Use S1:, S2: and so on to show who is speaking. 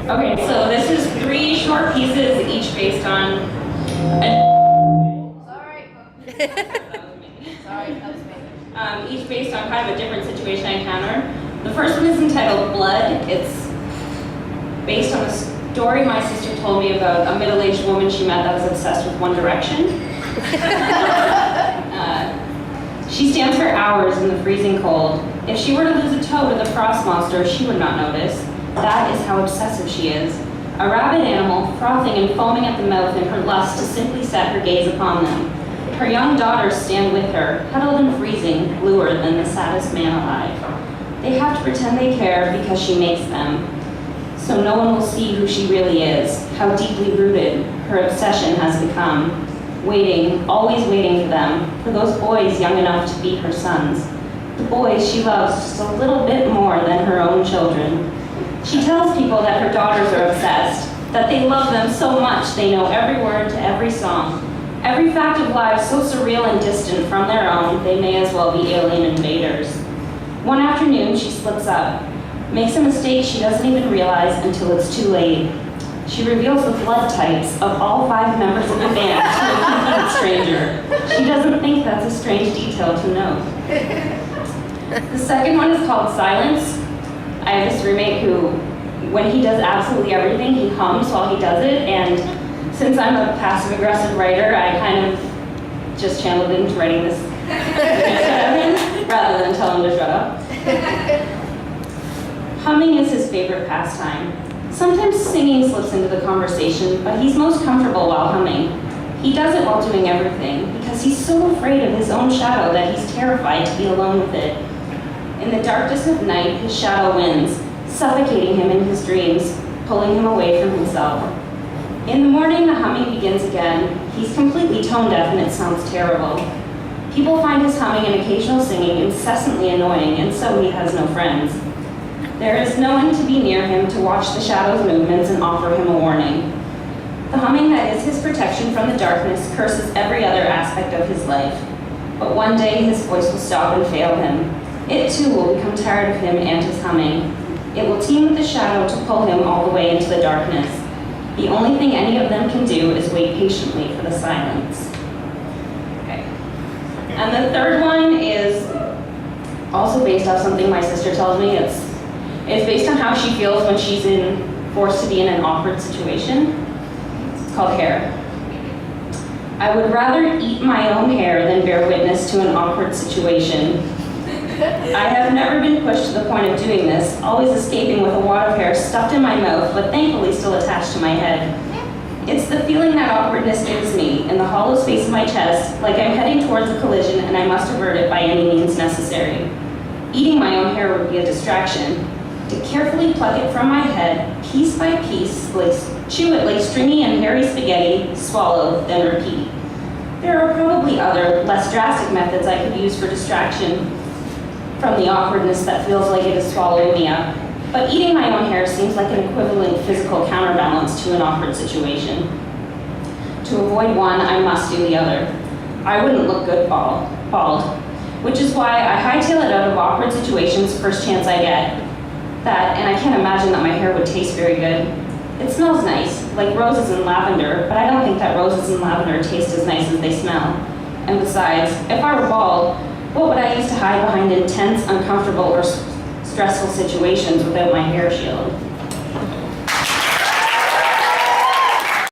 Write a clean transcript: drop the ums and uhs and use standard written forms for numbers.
S1: Okay, so this is 3 short pieces, each based on each based on kind of a different situation I encounter. The first one is entitled Blood. It's based on a story my sister told me about a middle-aged woman she met that was obsessed with One Direction. She stands for hours in the freezing cold. If she were to lose a toe to the frost monster, she would not notice. That is how obsessive she is. A rabid animal, frothing and foaming at the mouth in her lust to simply set her gaze upon them. Her young daughters stand with her, huddled and freezing, bluer than the saddest man alive. They have to pretend they care because she makes them. So no one will see who she really is, how deeply rooted her obsession has become. Waiting, always waiting for them, for those boys young enough to be her sons. The boys she loves just a little bit more than her own children. She tells people that her daughters are obsessed, that they love them so much they know every word to every song, every fact of lives so surreal and distant from their own, they may as well be alien invaders. One afternoon, she splits up, makes a mistake she doesn't even realize until it's too late. She reveals the blood types of all 5 members of the band to a complete stranger. She doesn't think that's a strange detail to know. The second one is called Silence. I have this roommate who, when he does absolutely everything, he hums while he does it, and since I'm a passive-aggressive writer, I kind of just channeled into writing this rather than tell him to shut up. Humming is his favorite pastime. Sometimes singing slips into the conversation, but he's most comfortable while humming. He does it while doing everything, because he's so afraid of his own shadow that he's terrified to be alone with it. In the darkness of night, his shadow wins, suffocating him in his dreams, pulling him away from himself. In the morning, the humming begins again. He's completely tone deaf and it sounds terrible. People find his humming and occasional singing incessantly annoying, and so he has no friends. There is no one to be near him to watch the shadow's movements and offer him a warning. The humming that is his protection from the darkness curses every other aspect of his life. But one day his voice will stop and fail him. It too will become tired of him and his humming. It will team with the shadow to pull him all the way into the darkness. The only thing any of them can do is wait patiently for the silence. Okay. And the third one is also based off something my sister tells me. It's based on how she feels when she's forced to be in an awkward situation. It's called Hair. I would rather eat my own hair than bear witness to an awkward situation. I have never been pushed to the point of doing this, always escaping with a wad of hair stuffed in my mouth, but thankfully still attached to my head. It's the feeling that awkwardness gives me, in the hollow space of my chest, like I'm heading towards a collision and I must avert it by any means necessary. Eating my own hair would be a distraction. To carefully pluck it from my head, piece by piece, chew it like stringy and hairy spaghetti, swallow, then repeat. There are probably other, less drastic methods I could use for distraction from the awkwardness that feels like it is swallowing me up. But eating my own hair seems like an equivalent physical counterbalance to an awkward situation. To avoid one, I must do the other. I wouldn't look good bald, which is why I hightail it out of awkward situations first chance I get. And I can't imagine that my hair would taste very good. It smells nice, like roses and lavender, but I don't think that roses and lavender taste as nice as they smell. And besides, if I were bald, what would I use to hide behind intense, uncomfortable, or stressful situations without my hair shield?